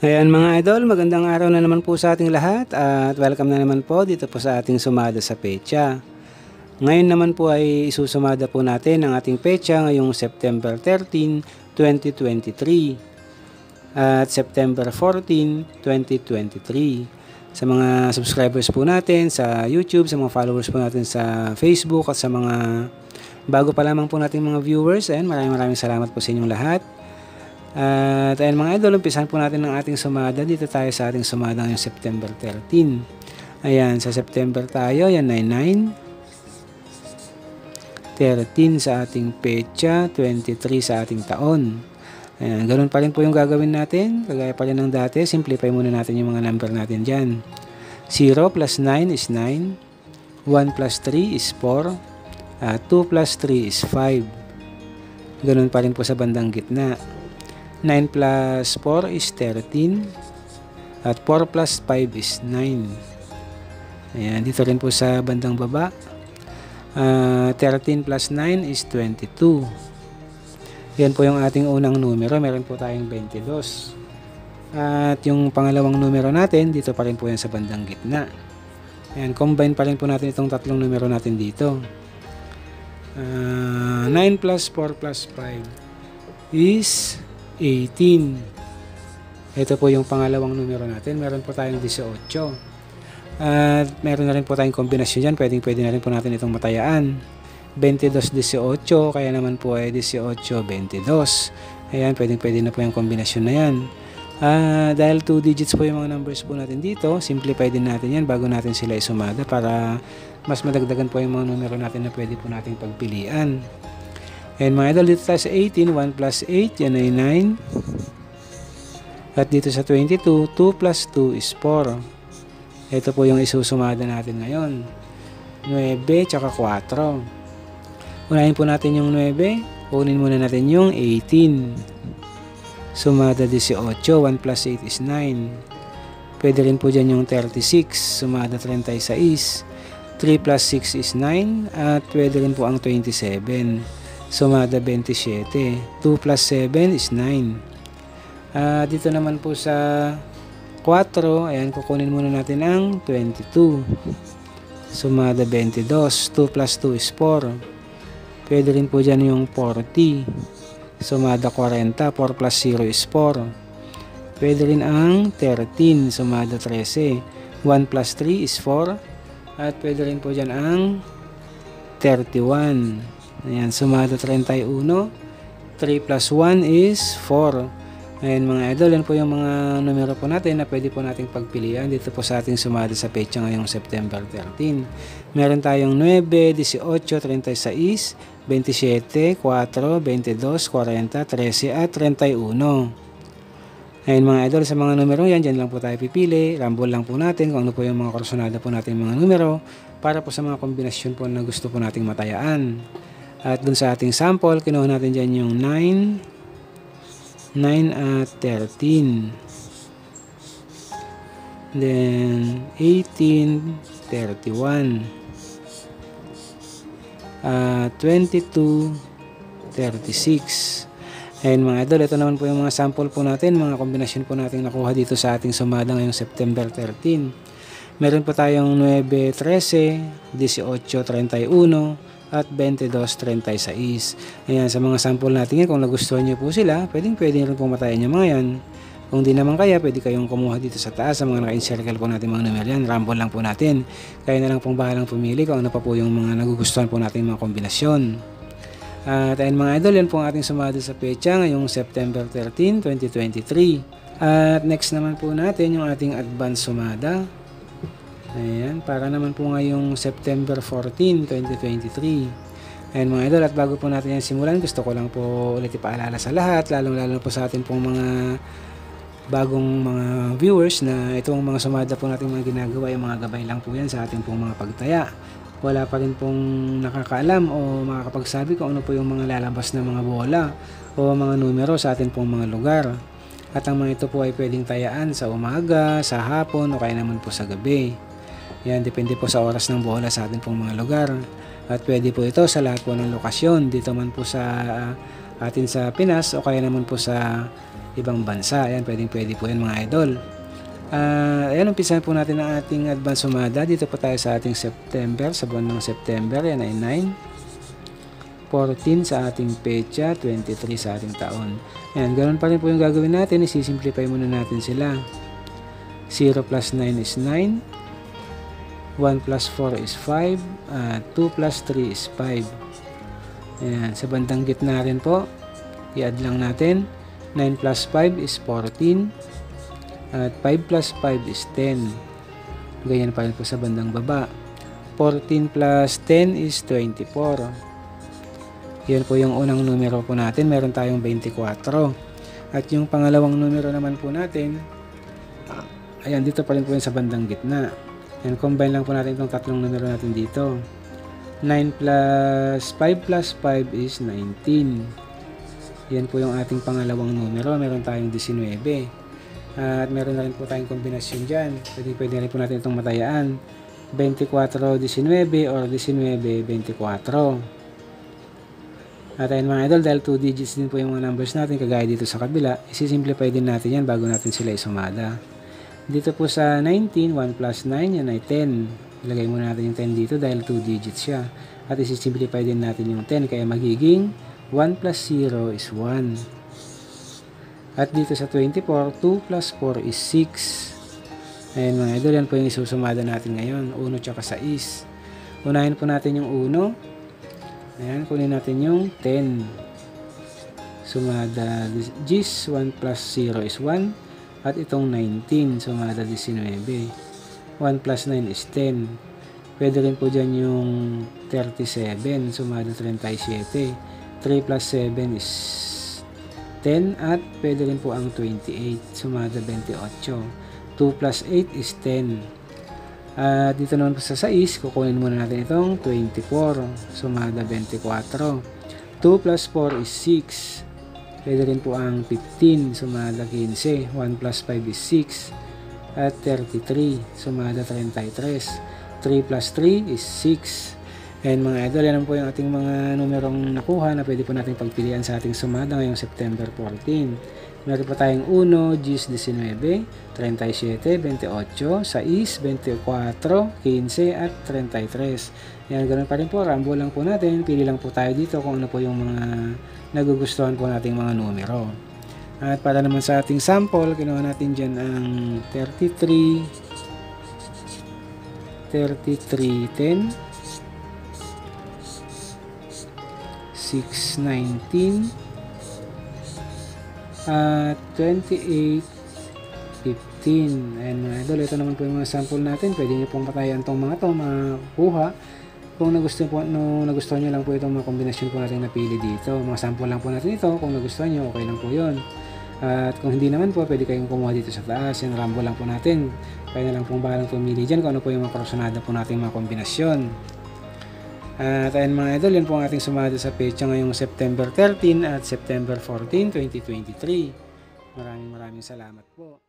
Ayan mga idol, magandang araw na naman po sa ating lahat at welcome na naman po dito po sa ating sumada sa petsa. Ngayon naman po ay isusumada po natin ang ating petsa ngayong September 13, 2023 at September 14, 2023. Sa mga subscribers po natin sa YouTube, sa mga followers po natin sa Facebook at sa mga bago pa lamang po nating mga viewers, ayan, maraming salamat po sa inyong lahat. At ayun mga idol, umpisahan po natin ang ating sumada. Dito tayo sa ating sumada ngayong September 13. Ayan, sa September tayo, yan ay 9. 13 sa ating petsa, 23 sa ating taon. Ayan, ganun pa rin po yung gagawin natin. Kagaya pa rin ng dati, simplify muna natin yung mga number natin dyan. 0 plus 9 is 9. 1 plus 3 is 4. 2 plus 3 is 5. Ganun pa rin po sa bandang gitna. 9 plus 4 is 13 at 4 plus 5 is 9. Ayan, dito rin po sa bandang baba, 13 plus 9 is 22. Yan po yung ating unang numero. Meron po tayong 22 at yung pangalawang numero natin dito pa rin po yan sa bandang gitna. Ayan, combine pa rin po natin itong tatlong numero natin dito. 9 plus 4 plus 5 is 18. Ito po yung pangalawang numero natin. Meron po tayong 18. At meron na rin po tayong kombinasyon dyan. Pwede na rin po natin itong matayaan. 22-18. Kaya naman po ay 18-22. Ayan, pwede na po yung kombinasyon na yan. Dahil 2 digits po yung mga numbers po natin dito, simplify din natin yan bago natin sila isumada para mas madagdagan po yung mga numero natin na pwede po natin pagpilian. And mga idol, dito tayo sa 18, 1 plus 8, yan ay 9. At dito sa 22, 2 plus 2 is 4. Ito po yung isusumada natin ngayon. 9 tsaka 4. Unahin po natin yung 9. Kunin muna natin yung 18. Sumada 18, 1 plus 8 is 9. Pwede rin po dyan yung 36. Sumada 36. 3 plus 6 is 9. At pwede rin po ang 27. Sumada 27. 2 plus 7 is 9. Dito naman po sa 4, ayan, kukunin muna natin ang 22. Sumada 22. 2 plus 2 is 4. Pwede rin po dyan yung 40. Sumada 40. 4 plus 0 is 4. Pwede rin ang 13. Sumada 13. 1 plus 3 is 4. At pwede rin po dyan ang 31. Ayan, sumada 31. 3 plus 1 is 4. Ayan mga idol, yan po yung mga numero po natin na pwede po nating pagpilian dito po sa ating sumada sa petsa ngayong September 13. Meron tayong 9, 18, 36, 27, 4, 22, 40, 13 at 31. Ayan mga idol, sa mga numero yan, dyan lang po tayo pipili. Rumble lang po natin kung ano po yung mga kursunada po natin mga numero para po sa mga kombinasyon po na gusto po nating matayaan. At dun sa ating sample, kinuha natin dyan yung 9 at 13. Then 18, 31. 22, 36. Ayan mga idol, ito naman po yung mga sample po natin, mga kombinasyon po natin nakuha dito sa ating sumada ngayong September 13. Meron po tayong 9, 13, 18, 31, at 22-36. Ayan, sa mga sample natin yan, kung nagustuhan nyo po sila, pwede rin pong matayan yung mga yan. Kung di naman kaya, pwede kayong kumuha dito sa taas sa mga naka-encircle po natin mga numero yan. Rumble lang po natin. Kaya na lang pong bahalang pumili kung ano pa po yung mga nagugustuhan po natin mga kombinasyon. At ayun mga idol, yan po ang ating sumada sa petsa ngayong September 13, 2023. At next naman po natin yung ating advance sumada. Ayan, para naman po ngayong September 14, 2023. Ayan mga idol, at bago po natin yan simulan, gusto ko lang po ulit ipaalala sa lahat, lalong-lalo po sa atin pong mga bagong mga viewers na itong mga sumada po natin mga ginagawa, yung mga gabay lang po yan sa ating pong mga pagtaya. Wala pa rin pong nakakaalam o makakapagsabi kung ano po yung mga lalabas na mga bola o mga numero sa atin pong mga lugar. At ang mga ito po ay pwedeng tayaan sa umaga, sa hapon o kaya naman po sa gabi. Yan, depende po sa oras ng bola sa atin pong mga lugar. At pwede po ito sa lahat po ng lokasyon. Dito man po sa atin sa Pinas o kaya naman po sa ibang bansa. Ayan, pwede po yan mga idol. Ayan, umpisahan po natin ang ating advance sumada. Dito po tayo sa ating September, sa buwan ng September. Yan ay 9, 14 sa ating pecha, 23 sa ating taon. Ayan, ganoon pa rin po yung gagawin natin. Isi-simplify muna natin sila. 0 plus 9 is 9. 1 plus 4 is 5. 2 plus 3 is 5. Ayan, sa bandang gitna rin po, i-add lang natin. 9 plus 5 is 14. At 5 plus 5 is 10. Ganyan pa rin po sa bandang baba. 14 plus 10 is 24. Yan po yung unang numero po natin. Meron tayong 24. At yung pangalawang numero naman po natin, ayan, dito pa rin po yan sa bandang gitna. Yan, combine lang po natin itong tatlong numero natin dito. 9 plus 5 plus 5 is 19. Yan po yung ating pangalawang numero. Meron tayong 19. At meron na rin po tayong kombinasyon dyan. Pwede rin po natin itong matayaan. 24-19 or 19-24. At ayun mga idol, dahil 2 digits din po yung mga numbers natin, kagaya dito sa kabila, isi-simplify din natin yan bago natin sila isumada. Dito po sa 19, 1 plus 9, yan ay 10. Ilagay muna natin yung 10 dito dahil 2 digits siya. At isi-simplify din natin yung 10, kaya magiging 1 plus 0 is 1. At dito sa 24, 2 plus 4 is 6. Ayan mga idol, yan po yung isusumada natin ngayon. 1 tsaka 6. Unahin po natin yung 1. Ayan, kunin natin yung 10. Sumada 10, 1 plus 0 is 1. At itong 19, sumada 19. 1 plus 9 is 10. Pwede rin po dyan yung 37, sumada 37. 3 plus 7 is 10 at pwede rin po ang 28, sumada 28. 2 plus 8 is 10. Dito naman po sa 6, kukunin muna natin itong 24, sumada 24. 2 plus 4 is 6. Pwede rin po ang 15, sumada 15. 1 plus 5 is 6. At 33, sumada 33. 3 plus 3 is 6. Ayan mga idol, yan po yung ating mga numerong nakuha na pwede po natin pagpilian sa ating sumada ngayong September 14. Meron po tayong 1, 10, 19, 37, 28, 6, 24, 15 at 33. Ayan, ganoon pa rin po, rambo lang po natin. Pili lang po tayo dito kung ano po yung mga nagugustuhan po nating mga numero. At para naman sa ating sample, kinuha natin dyan ang 33, 10, 619 at 28, 15. Ayan mga idol, ito naman po yung mga sample natin. Pwede nyo pong patayan itong mga ito, makuha. Kung nagustuhan nyo lang po itong mga kombinasyon po natin napili dito. Mga sample lang po natin ito. Kung nagustuhan nyo, okay lang po yun. At kung hindi naman po, pwede kayong kumuha dito sa taas. Yan, rambo lang po natin. Kaya na lang pong bahalang pumili dyan kung ano po yung mga karosonada po natin mga kombinasyon. At ayun mga idol, yan po ang ating sumada sa pecha ngayong September 13 at September 14, 2023. Maraming salamat po.